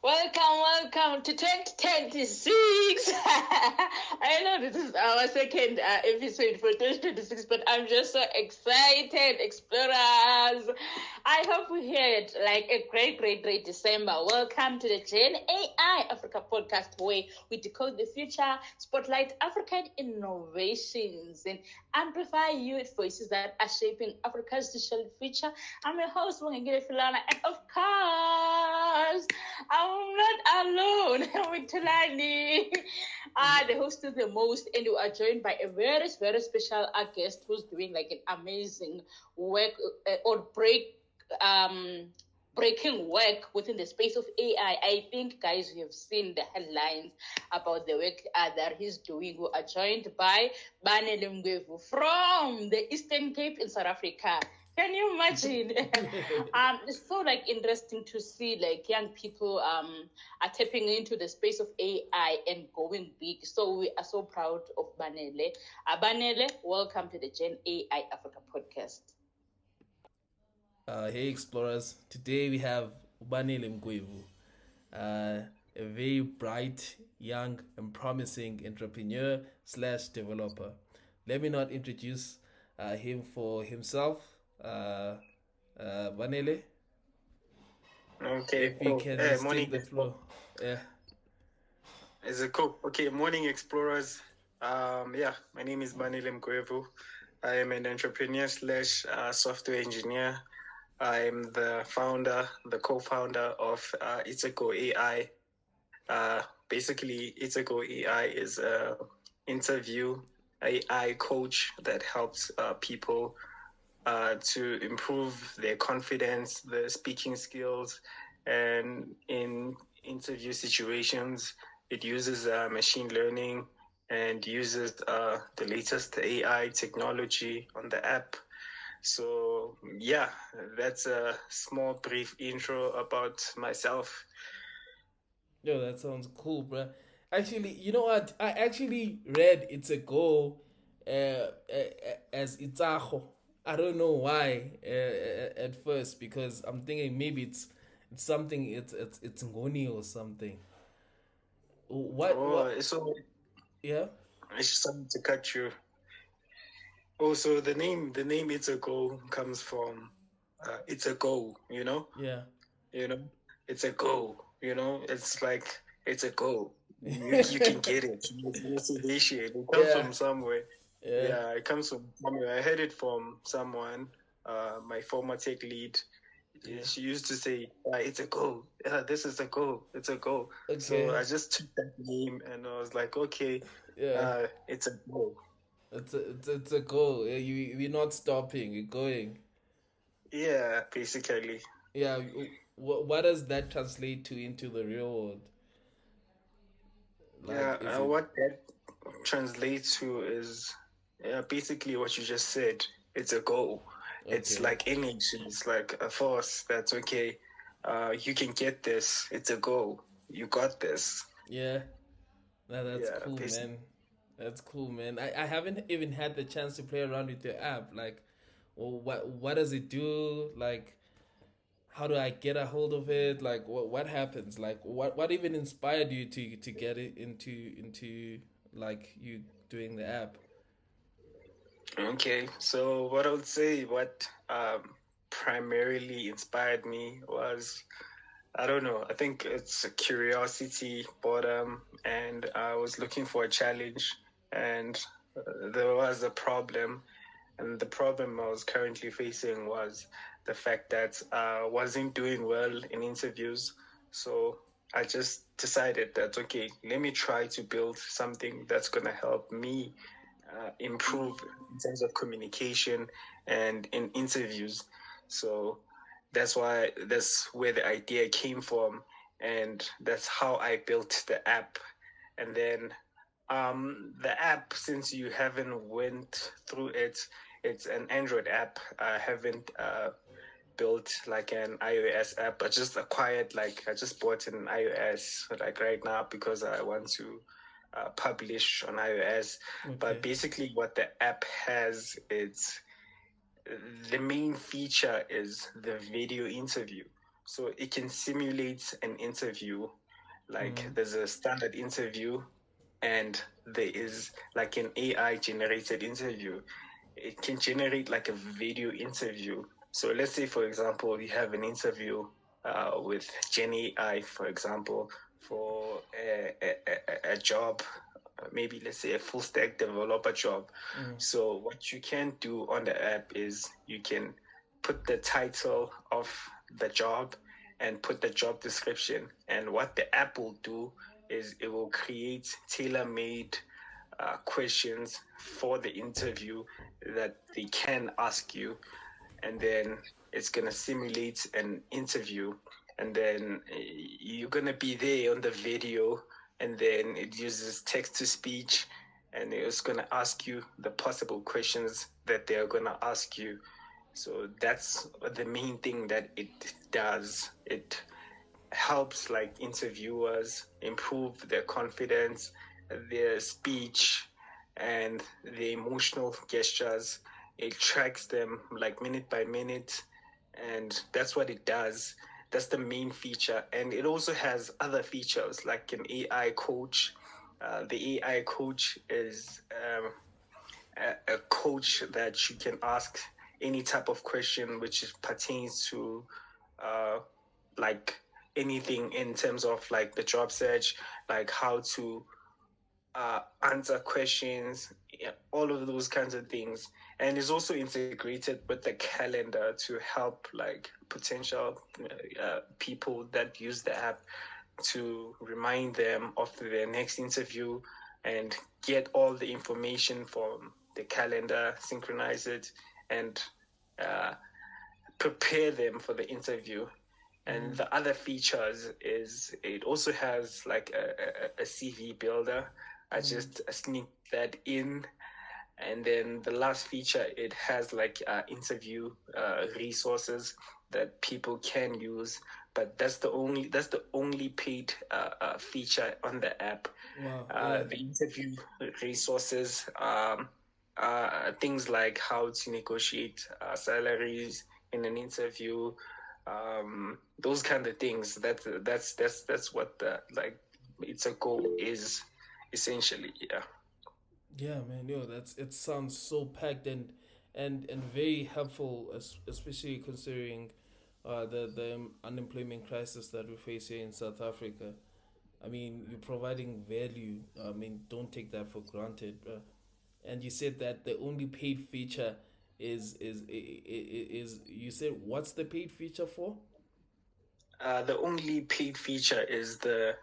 Welcome to 2026. I know this is our second episode for 2026, but I'm just so excited, explorers. I hope we had like a great December. Welcome to the Gen AI Africa podcast, where we decode the future, spotlight African innovations, and amplify youth voices that are shaping Africa's digital future. I'm your host, Mngwevu, and of course, I'm not alone. I'm with Tulani, the host of the most, and we are joined by a very special guest who's doing like an amazing work or breaking work within the space of AI. I think, guys, you have seen the headlines about the work that he's doing. We are joined by Banele Mngwevu from the Eastern Cape in South Africa. Can you imagine? It's so like interesting to see like young people are tapping into the space of AI and going big. So we are so proud of Banele. Banele, welcome to the Gen AI Africa podcast. Hey explorers, today we have Banele Mngwevu, a very bright, young and promising entrepreneur slash developer. Let me not introduce him for himself. Banele, Okay, if you cool. can Hey, just take morning. the floor. Yeah. Is it cool? Okay, morning, explorers. Yeah, my name is Banele Mngwevu. I am an entrepreneur slash software engineer. I'm the co-founder of Iteko AI. Basically, Iteko AI is a interview AI coach that helps people to improve their confidence, their speaking skills, and in interview situations, it uses machine learning and uses the latest AI technology on the app. So yeah, that's a small brief intro about myself. Yo, that sounds cool, bro. Actually, you know what? I actually read it's a go as Itzaho. I don't know why at first because I'm thinking maybe it's something it's Ngoni or something. What? So Yeah. I just wanted to cut you. Also, the name It's a Go comes from It's a Go, Yeah. you know, it's a go, it's like it's a go. You can get it. It's an issue. It comes Yeah. from somewhere. Yeah. Yeah, it comes from somewhere. I heard it from someone, my former tech lead. Yeah. She used to say, "It's a go. Yeah, this is a go. It's a go." So Okay. I just took that name and I was like, "Okay, Yeah. it's a go." It's a goal. Yeah, we're not stopping. You're going. Yeah, basically. Yeah. What does that translate to into the real world? Yeah, Like, is it what that translates to is basically what you just said. It's a goal. It's okay? like energy. It's like a force that's okay. You can get this. It's a goal. You got this. Yeah. That's Yeah, cool, basically. man. That's cool, man. I haven't even had the chance to play around with the app. Like, well, what does it do? Like, how do I get a hold of it? Like, what happens? Like, what even inspired you to get it into like you doing the app? Okay, so what I would say, what primarily inspired me was, I don't know, I think it's curiosity, boredom, and I was looking for a challenge, and there was a problem. And the problem I was currently facing was the fact that I wasn't doing well in interviews. So I just decided that, okay, let me try to build something that's going to help me improve in terms of communication and in interviews. So that's where the idea came from. And that's how I built the app. And then the app, since you haven't went through it, it's an Android app. I haven't built like an iOS app. I just bought an iOS like right now because I want to publish on iOS. But Okay. basically, what the app has, it's the main feature is the video interview. So it can simulate an interview. Like there's a standard interview, and there is like an AI generated interview. It can generate like a video interview. So let's say, for example, you have an interview with Gen AI, for example, for a job, maybe let's say a full stack developer job. So what you can do on the app is you can put the title of the job and put the job description. And what the app will do is it will create tailor-made questions for the interview that they can ask you, and then it's going to simulate an interview, and then you're going to be there on the video, and then it uses text to speech, and it's going to ask you the possible questions that they're going to ask you. So that's the main thing that it does. It helps like interviewers improve their confidence, their speech, and the emotional gestures. It tracks them like minute by minute, and that's what it does. That's the main feature. And it also has other features like an AI coach. The AI coach is a coach that you can ask any type of question which pertains to like anything in terms of like the job search, like how to answer questions, all of those kinds of things. And it's also integrated with the calendar to help like potential people that use the app to remind them of their next interview and get all the information from the calendar, synchronize it, and prepare them for the interview. And the other features is it also has like a CV builder. I just sneak that in. And then the last feature, it has like interview resources that people can use. But that's the only paid feature on the app. Wow. The interview resources, things like how to negotiate salaries in an interview, those kind of things. That's what the like it's a goal is essentially. Yeah, man. Yo, it sounds so packed and very helpful, especially considering the unemployment crisis that we face here in South Africa. I mean, you're providing value. I mean, don't take that for granted. And you said that the only paid feature is you said what's the paid feature for? The only paid feature is the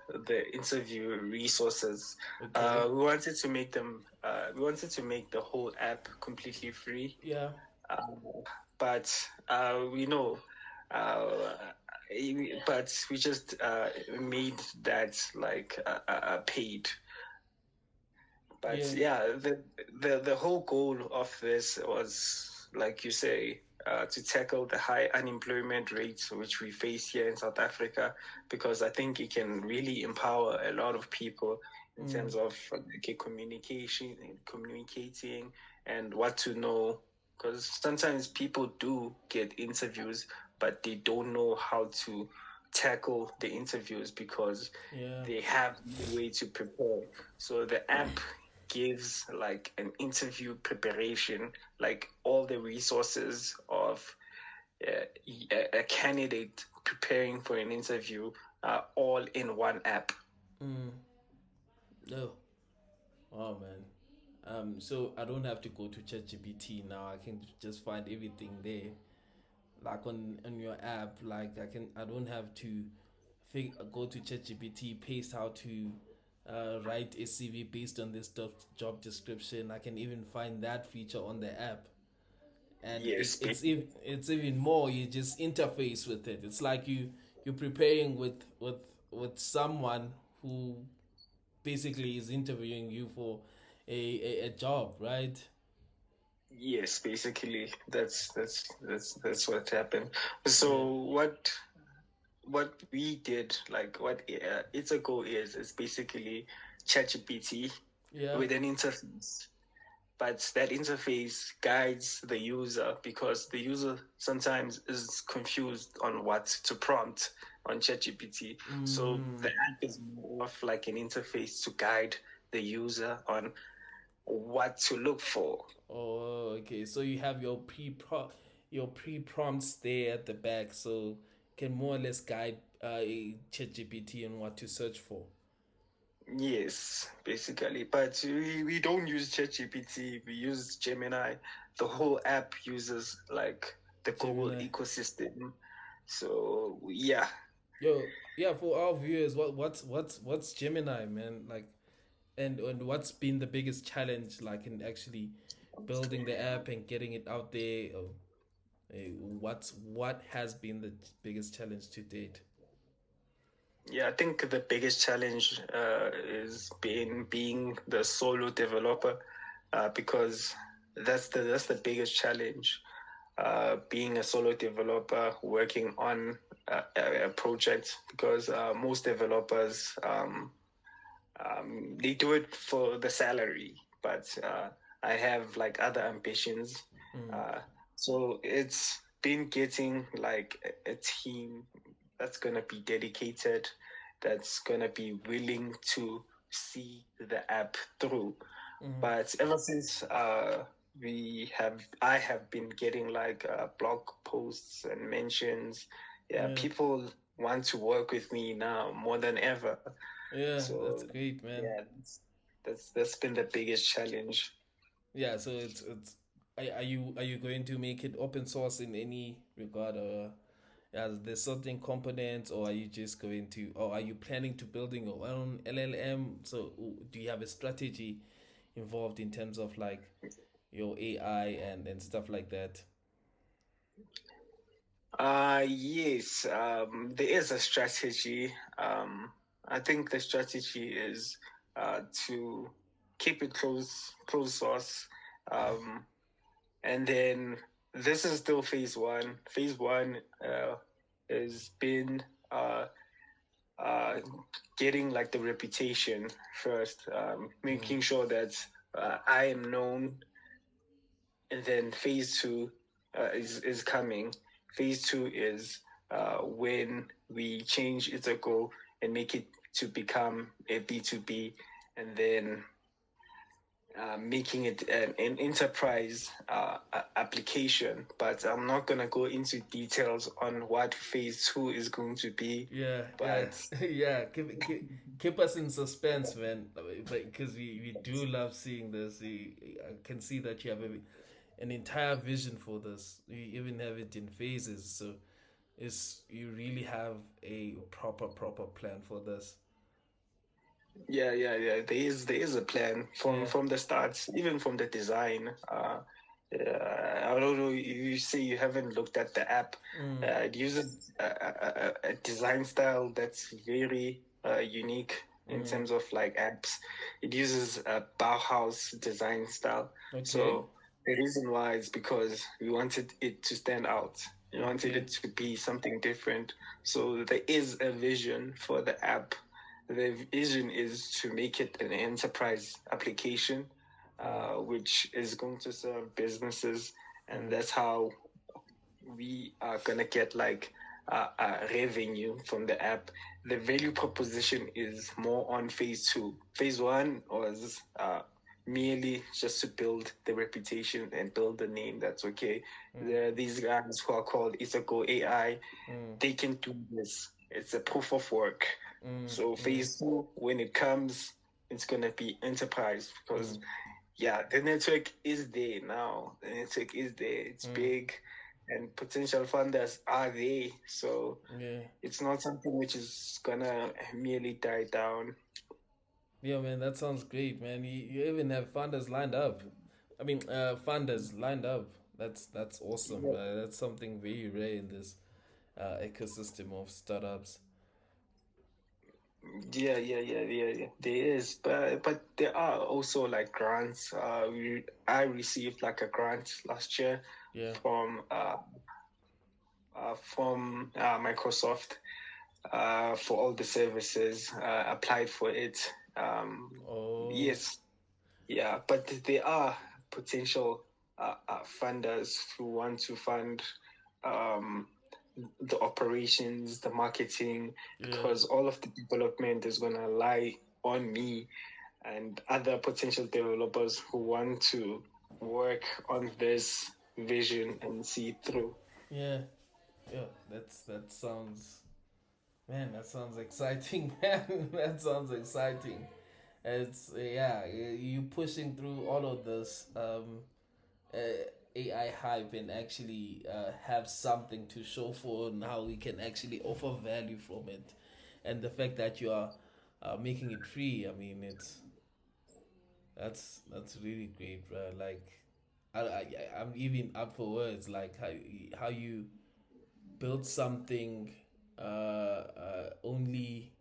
interview resources. Okay. We wanted to make them. We wanted to make the whole app completely free. Yeah. But we know. But we just made that like paid. But yeah, the whole goal of this was, like you say, to tackle the high unemployment rates which we face here in South Africa, because I think it can really empower a lot of people in terms of communicating and what to know. Because sometimes people do get interviews, but they don't know how to tackle the interviews because they have no way to prepare. So the app gives like an interview preparation, like all the resources of a candidate preparing for an interview, all in one app. No. Oh man. So I don't have to go to ChatGPT now. I can just find everything there, like on your app. Like I don't have to go to ChatGPT, paste how to write a CV based on this job description. I can even find that feature on the app, and Yes, it's even more. You just interface with it. It's like you're preparing with someone who basically is interviewing you for a job, right? Yes, basically that's what happened. So what we did, like what It's a Go is basically ChatGPT with an interface. but that interface guides the user because the user sometimes is confused on what to prompt on ChatGPT. So the app is more of like an interface to guide the user on what to look for. Oh, okay. So you have your pre prompts there at the back, so can more or less guide ChatGPT on what to search for. Yes, basically. But we don't use ChatGPT, we use Gemini. The whole app uses like the Google Gemini. ecosystem. So yeah. Yo, yeah, for our viewers, what's Gemini, man? Like, and what's been the biggest challenge, like, in actually building the app and getting it out there? What has been the biggest challenge to date? Yeah, I think the biggest challenge is being the solo developer, because that's the biggest challenge. Being a solo developer working on a project, because most developers they do it for the salary, but I have like other ambitions. So it's been getting like a team that's gonna be dedicated, that's gonna be willing to see the app through. But ever since I have been getting like blog posts and mentions. Yeah, people want to work with me now more than ever. Yeah, So that's great, man. yeah, that's been the biggest challenge. Yeah, so it's are you going to make it open source in any regard, or yeah, there's certain components, or are you just going to, or are you planning to building your own LLM? So do you have a strategy involved in terms of like your AI and stuff like that? Yes, there is a strategy. I think the strategy is to keep it close source. And then this is still phase one. Phase one has been uh, getting like the reputation first, making sure that I am known, and then phase two is coming. Phase two is when we change Itago and make it to become a B2B, and then making it an enterprise application. But I'm not going to go into details on what phase two is going to be. Yeah, But yeah. Keep us in suspense, man. Because we do love seeing this. I can see that you have an entire vision for this. You even have it in phases. So you really have a proper plan for this. yeah. There is a plan from the start, even from the design. I don't know. You say you haven't looked at the app. It uses a design style that's very unique in terms of like apps. It uses a Bauhaus design style. Okay. So the reason why is because we wanted it to stand out. We wanted it to be something different. So there is a vision for the app. The vision is to make it an enterprise application, which is going to serve businesses, and that's how we are gonna get like revenue from the app. The value proposition is more on phase two. Phase one was merely just to build the reputation and build the name. That's okay. There are these guys who are called Isago AI. They can do this. It's a proof of work. So phase two, when it comes, it's gonna be enterprise, because yeah, the network is there now. The network is there. It's big, and potential funders are there. So it's not something which is gonna merely die down. Yeah, man, that sounds great, man. You even have funders lined up. I mean, funders lined up. That's awesome. That's something very rare in this ecosystem of startups. Yeah. There is, but there are also like grants. I received like a grant last year from Microsoft for all the services. Applied for it. Yes, yeah, but there are potential funders who want to fund um, the operations, the marketing, because all of the development is going to lie on me and other potential developers who want to work on this vision and see it through. Yeah, yeah. That sounds, man. That sounds exciting, man. That sounds exciting. It's yeah. You pushing through all of this AI hype and actually have something to show for and how we can actually offer value from it, and the fact that you are making it free. I mean, that's really great, bro. Like, I'm even up for words. Like how you built something only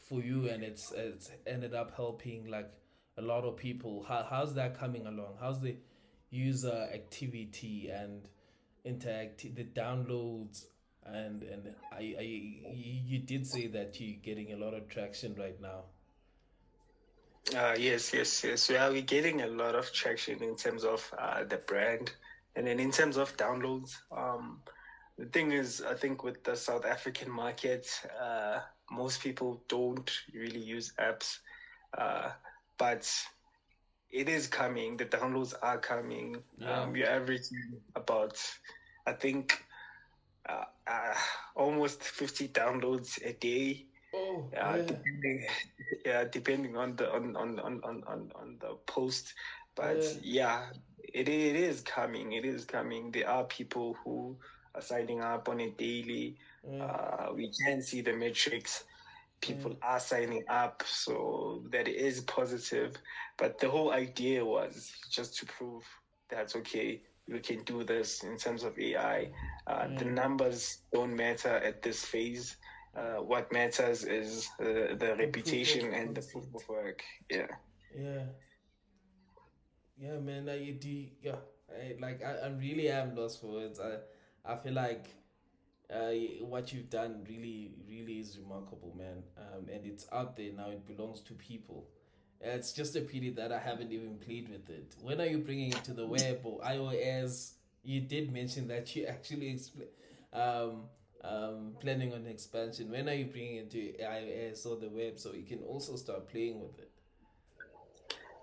for you, and it's ended up helping like a lot of people. How's that coming along? How's the user activity and interact the downloads and you did say that you're getting a lot of traction right now. Yes. Yeah, we're getting a lot of traction in terms of the brand, and then in terms of downloads. The thing is, I think with the South African market, most people don't really use apps, but it is coming. The downloads are coming. Yeah. We're averaging about, I think, uh, uh, almost 50 downloads a day. Oh, yeah. Depending, depending on the post, but it is coming. It is coming. There are people who are signing up on a daily. We can see the metrics. People are signing up, so that is positive. But the whole idea was just to prove that okay, we can do this in terms of AI. The numbers don't matter at this phase. What matters is the reputation and the proof of work. Yeah. Yeah, man. You do. Yeah, I really am lost for words. I feel like what you've done really is remarkable, man. And it's out there now. It belongs to people. It's just a pity that I haven't even played with it. When are you bringing it to the web or iOS? You did mention that you actually planning on expansion. When are you bringing it to iOS or the web so you can also start playing with it?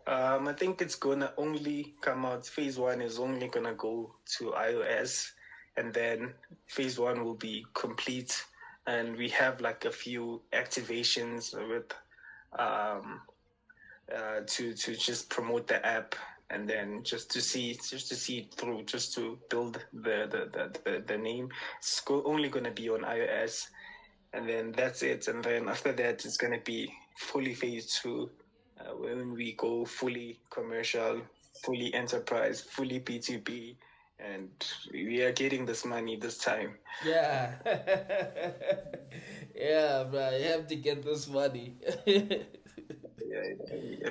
I think it's gonna only come out. Phase one is only gonna go to iOS, and then phase one will be complete. And we have like a few activations with to just promote the app, and then just to see it through, just to build the name. It's only gonna be on iOS, and then that's it. And then after that, it's gonna be fully phase two. When we go fully commercial, fully enterprise, fully B2B, and we are getting this money this time. Yeah. Yeah, bro, you have to get this money.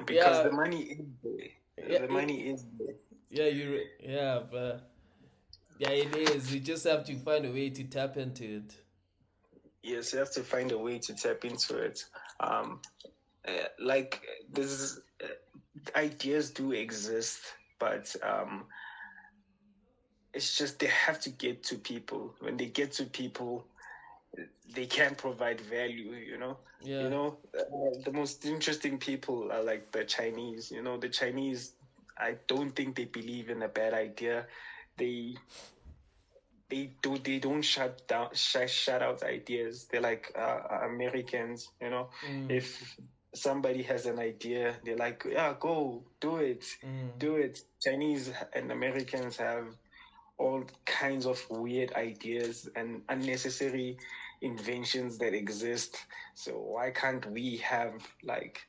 Because the money is there. The money is there. Yeah, but yeah, it is. You just have to find a way to tap into it. Yes, you have to find a way to tap into it. Like this, ideas do exist, but it's just they have to get to people. When they get to people, they can provide value. The most interesting people are like the Chinese. The Chinese, I don't think they believe in a bad idea. They don't shut out ideas. They're like Americans. If somebody has an idea, they're like, yeah, go do it. Chinese and Americans have all kinds of weird ideas and unnecessary inventions that exist. So why can't we have like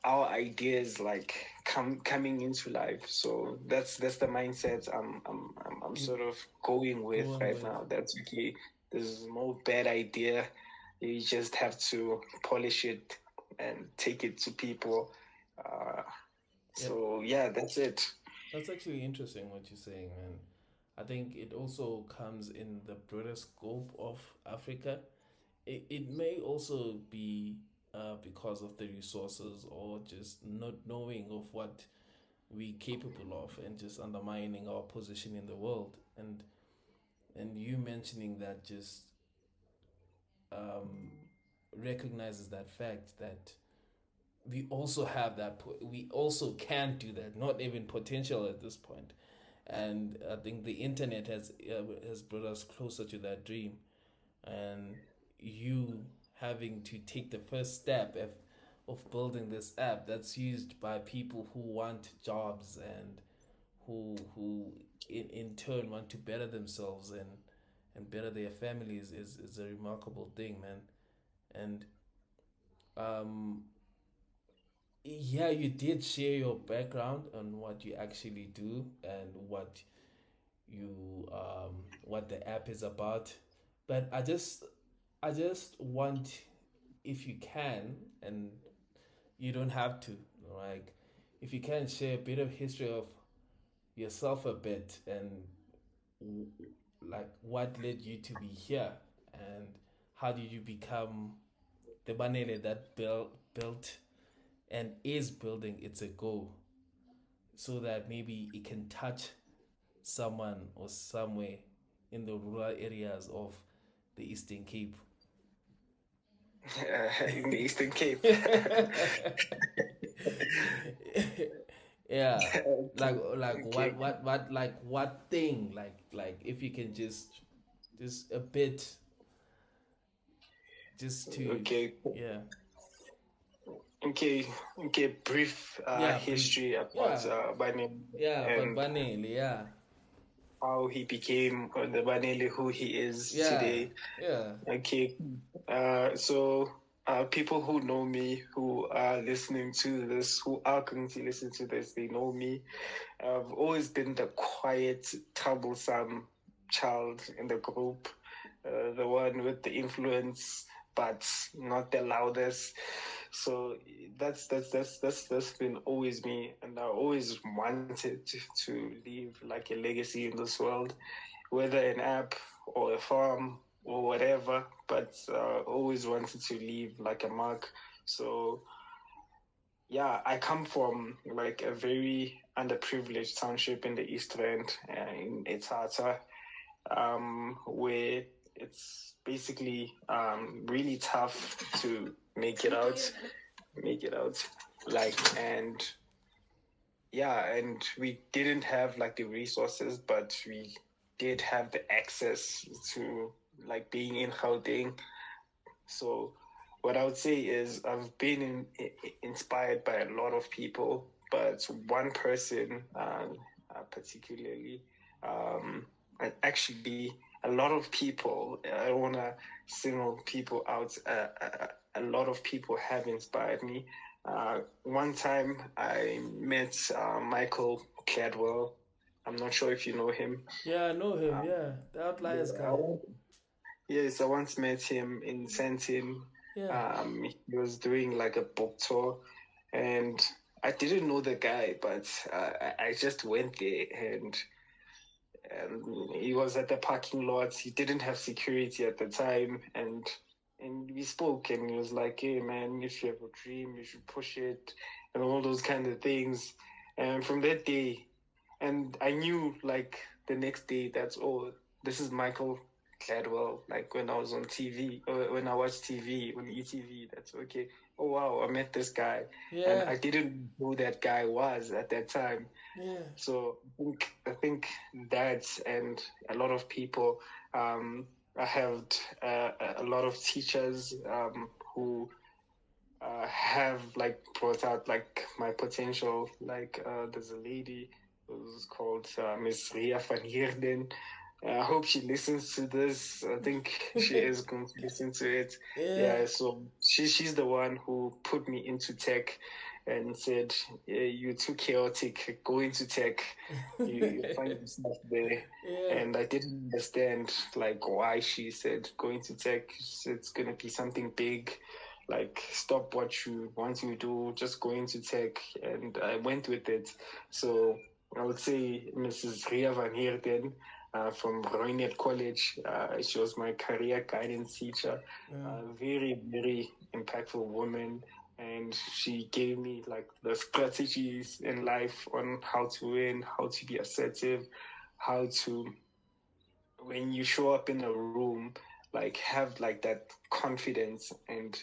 our ideas like coming into life? So that's the mindset I'm sort of going with right now. That's okay. There's no bad idea. You just have to polish it and take it to people. So yeah, that's it. That's actually interesting what you're saying, man. I think it also comes in the broader scope of Africa. It may also be because of the resources, or just not knowing of what we capable of, and just undermining our position in the world. And you mentioning that just um, recognizes that fact that we also have that we also can do that, not even potential at this point. And I think the internet has brought us closer to that dream. And you having to take the first step of building this app that's used by people who want jobs, and who in turn want to better themselves and better their families, is a remarkable thing, man. And um yeah, you did share your background on what you actually do, and what the app is about. But I just want, if you can, and you don't have to, like, if you can share a bit of history of yourself a bit, and like what led you to be here, and how did you become the Banele that built and is building its a go, so that maybe it can touch someone or somewhere in the rural areas of the Eastern Cape. In the Eastern Cape. Yeah, like Okay. what thing, like if you can just a bit, just to, Okay. yeah, Okay. Okay. Brief yeah, brief, history about yeah, Banele yeah, but and Banele, yeah, how he became the Banele who he is yeah, today. yeah, Okay. So people who know me, who are listening to this, who are going to listen to this, they know me. I've always been the quiet, troublesome child in the group, the one with the influence, but not the loudest. So that's been always me, and I always wanted to leave like a legacy in this world, whether an app or a farm or whatever. But always wanted to leave like a mark. So yeah, I come from like a very underprivileged township in the East Rand, in Etata, where it's basically really tough to make it out, like, and yeah, and we didn't have like the resources, but we did have the access to like being in Gauteng. So what I would say is I've been inspired by a lot of people, but one person particularly, and actually a lot of people, I don't want to single people out, a lot of people have inspired me. One time I met Michael Cladwell. I'm not sure if you know him. yeah, I know him, yeah, the Outliers guy, Yes, I once met him in Sentin. yeah, He was doing like a book tour, and I didn't know the guy, but I just went there, and he was at the parking lot. He didn't have security at the time, and we spoke, and he was like, "Hey, man, if you have a dream, you should push it," and all those kind of things. And from that day, and I knew like the next day, that's all. This is Michael Gladwell. Like when I was on TV, when I watched TV on ETV, that's okay. Oh wow, I met this guy, and yeah, I didn't know who that guy was at that time. yeah, So I think that, and a lot of people. I have a lot of teachers who have like brought out like my potential. Like there's a lady who's called Miss Ria van Heerden. I hope she listens to this. I think she is going to listen to it. yeah, Yeah, so she's the one who put me into tech and said, "You're too chaotic. Go into tech. You find yourself there." yeah, And I didn't understand like why she said go into tech. She said it's gonna be something big. Like stop what you want to do, just go into tech. And I went with it. So I would say Mrs. Ria van Heerden, from Roynet College. She was my career guidance teacher. Very, very impactful woman. And she gave me like the strategies in life on how to win, how to be assertive, how to, when you show up in a room, like have like that confidence. And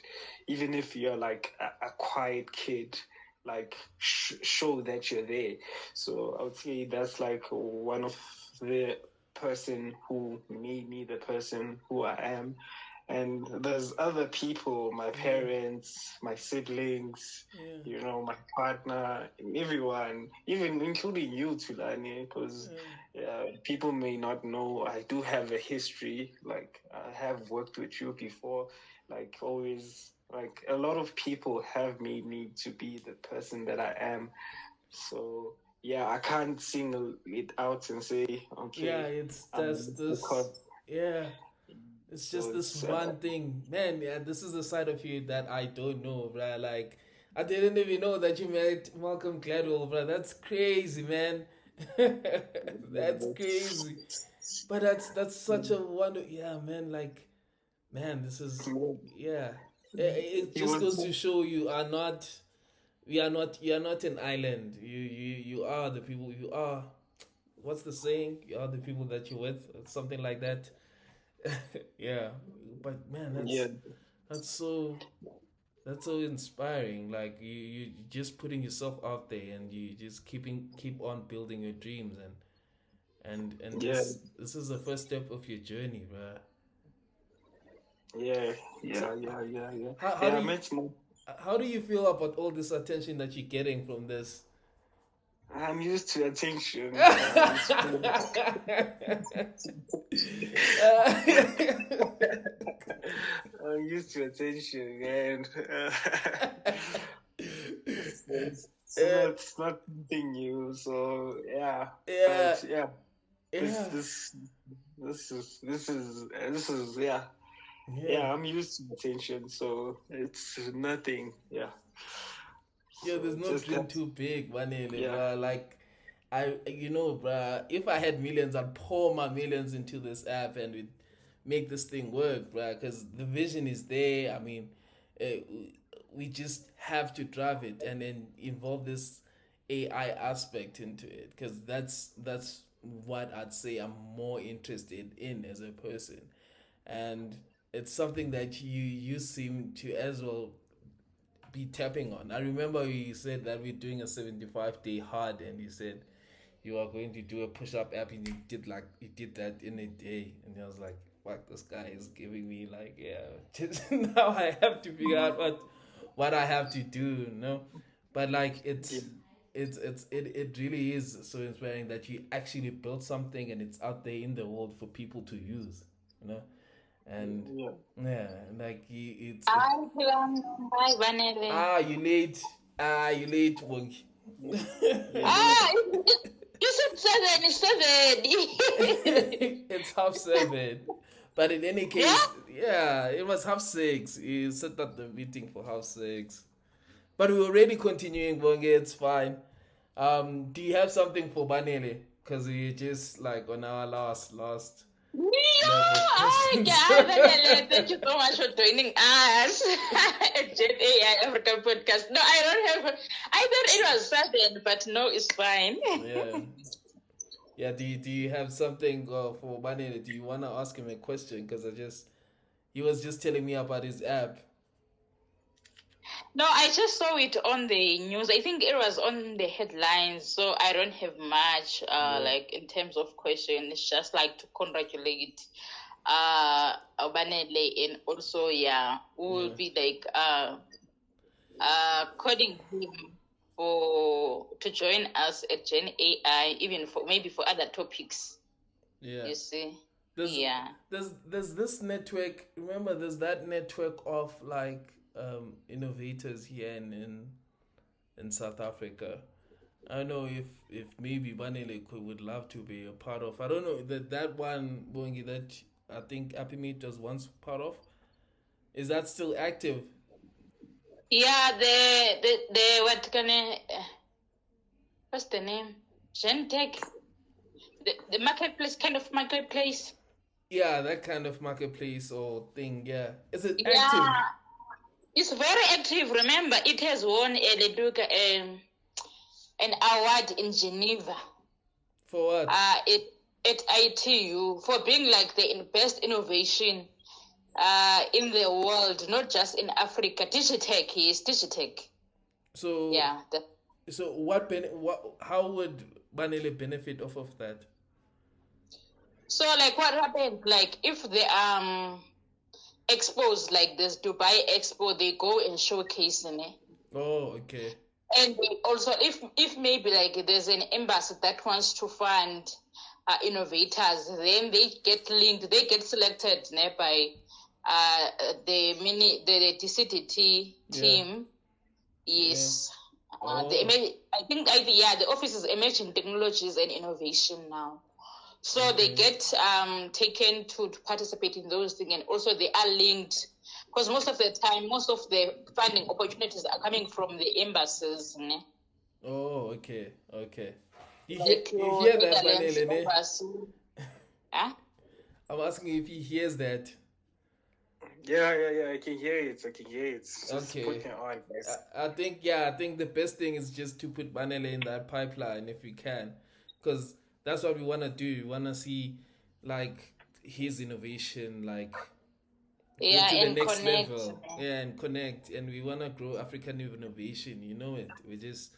even if you're like a quiet kid, like show that you're there. So I would say that's like one of the person who made me the person who I am. And there's other people, my parents, my siblings, my partner, everyone, even including you, Tulani, because people may not know I do have a history. Like, I have worked with you before, like, always, like, a lot of people have made me to be the person that I am. So, yeah, I can't single it out and say, okay. Yeah, it's just this. Yeah. It's just this one thing, man. Yeah, this is the side of you that I don't know, bro. Like, I didn't even know that you met Malcolm Gladwell, bro. That's crazy, man. That's crazy. But that's such a wonder. Yeah, man. Like, man, this is yeah. It just goes to show you are not. You are not an island. You are the people. You are. What's the saying? You are the people that you're with. Something like that. Yeah, but man, that's so inspiring. Like you just putting yourself out there, and you just keep on building your dreams, and this is the first step of your journey, bro. How do you feel about all this attention that you're getting from this? I'm used to attention. I'm used to attention, and it's not something new. So yeah. This is yeah. I'm used to attention, so it's nothing. Yeah. Yeah, there's no dream too big, Banele, bro. Like, bro, if I had millions, I'd pour my millions into this app and we'd make this thing work, bro. Because the vision is there. I mean, we just have to drive it and then involve this AI aspect into it. Because that's what I'd say I'm more interested in as a person. And it's something that you seem to as well be tapping on. I remember you said that we're doing a 75-day hard, and you said you are going to do a push-up app, and you did that in a day, and I was like, fuck, this guy is giving me like, just now I have to figure out what I have to do, but like it really is so inspiring that you actually built something and it's out there in the world for people to use, and like it's. Hi, Banele. You late. You late, Wonky. You said 7. It's 7. It's 7:30. But in any case, it was 6:30. You set up the meeting for 6:30. But we're already continuing, Wonky. It's fine. Do you have something for Banele? Because we're just like on our last. Thank you so much for joining us at Gen AI Africa podcast. No, I don't have. I thought it was 7, but no, it's fine. Yeah. Do you have something for Banele? Do you want to ask him a question? Because he was just telling me about his app. No, I just saw it on the news. I think it was on the headlines, so I don't have much like in terms of question. It's just like to congratulate Banele, and also we'll be like calling him to join us at Gen AI, even for maybe for other topics. Yeah. You see. There's this network. Remember, there's that network of like innovators here in South Africa. I don't know if maybe Banele would love to be a part of. I don't know that one Bongi that I think Apimit was once part of. Is that still active? Yeah, the what's the name? Gen Tech. the marketplace, kind of marketplace. Yeah, that kind of marketplace or thing. Yeah, is it Yeah, active? it's very active. Remember, it has won an award in Geneva. For what? At ITU for being like the best innovation in the world, not just in Africa. Digitech, yes, Digitech. So Yeah. So how would Banele benefit off of that? So like what happened? Like if the expos like this Dubai Expo, they go and showcase in it. Oh, okay. And also if maybe like there's an embassy that wants to fund innovators, then they get linked, they get selected by the DCTT team. Yes. The office is Emerging Technologies and Innovation now. So they get taken to participate in those things, and also they are linked because most of the time, most of the funding opportunities are coming from the embassies. Ne? Oh, okay. You Like hear that, Netherlands Banele? embassy. Huh? I'm asking if he hears that. Yeah. I can hear it. Just okay. put it on. Yes. I think the best thing is just to put Banele in that pipeline if we can, because that's what we want to do. We want to see like his innovation, like go to the next connect. level. Yeah, and connect, and we want to grow African innovation. You know it. We just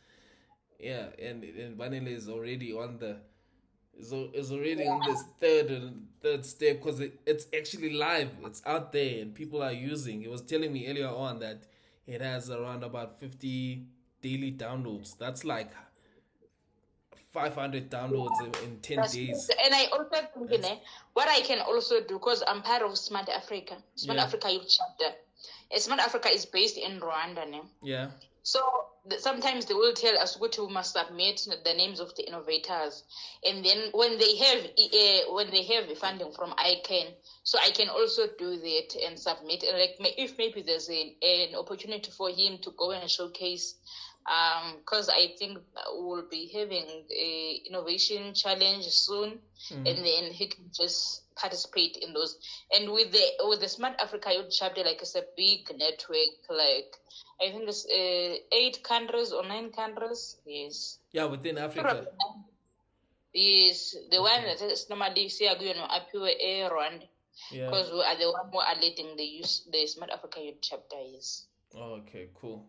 and Banele is already on the. Is already on this third step because it's actually live. It's out there and people are using. He was telling me earlier on that it has around about 50 daily downloads. That's like 500 downloads in 10 days. And I also think what I can also do, because I'm part of Smart Africa Youth Chapter. Smart Africa is based in Rwanda now. Yeah. So sometimes they will tell us what we must submit the names of the innovators, and then when they have funding from ICANN, so I can also do that and submit. And like if maybe there's an opportunity for him to go and showcase, because I think we'll be having a innovation challenge soon, and then he can just participate in those. And with the Smart Africa Youth Chapter, like it's a big network, like I think it's 8 countries or 9 countries. Yes. Yeah, within Africa. Yes, the one that is normally Rwanda. Yeah. Because we are the one who are leading the Smart Africa Youth Chapter. Yes. Oh, okay, cool.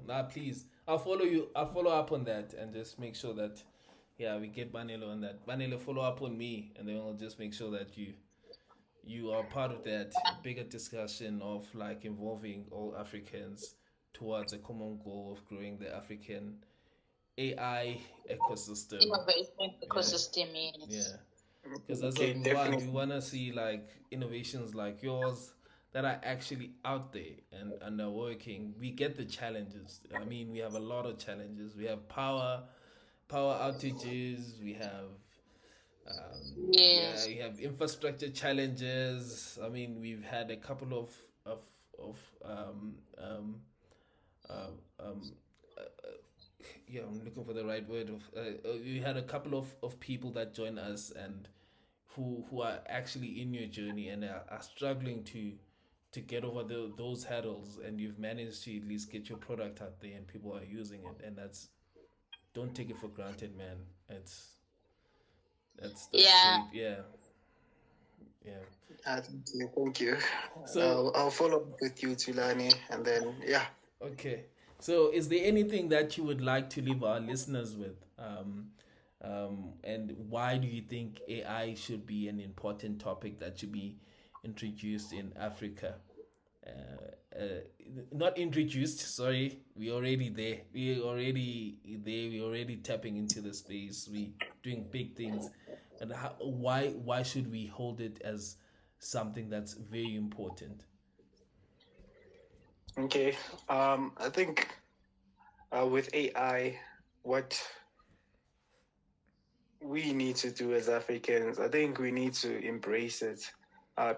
Now, please, I'll follow up on that and just make sure that, we get Banele on that. Banele, follow up on me, and then we'll just make sure that you are part of that bigger discussion of like involving all Africans towards a common goal of growing the African AI ecosystem. Innovation ecosystem, yes. Yeah. Because that's what we want. We want to see like innovations like yours that are actually out there and are working. We get the challenges. I mean, we have a lot of challenges. We have power outages. We have we have infrastructure challenges. I mean, we've had a couple of I'm looking for the right word. We had a couple of people that join us and who are actually in your journey and are struggling to get over those hurdles, and you've managed to at least get your product out there and people are using it, and don't take it for granted, man. That's great. Yeah. Thank you. So I'll follow up with you, Tulani, and then Okay. So is there anything that you would like to leave our listeners with? And why do you think AI should be an important topic that should be introduced in Africa? Not introduced, sorry. We're already there. We're already tapping into the space. We're doing big things. And why should we hold it as something that's very important? Okay. I think with AI, what we need to do as Africans, I think we need to embrace it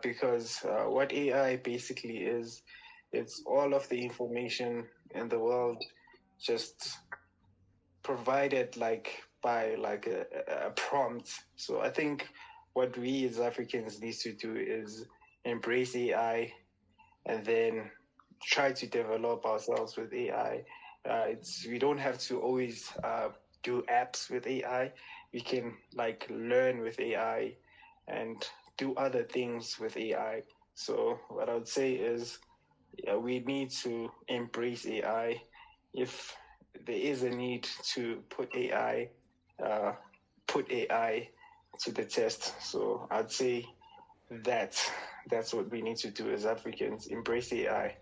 because what AI basically is, it's all of the information in the world just provided like by like a prompt. So I think what we as Africans need to do is embrace AI and then try to develop ourselves with AI. We don't have to always do apps with AI. We can like learn with AI and do other things with AI. So what I would say is we need to embrace AI. If there is a need to uh, put AI to the test. So I'd say that that's what we need to do as Africans, embrace AI.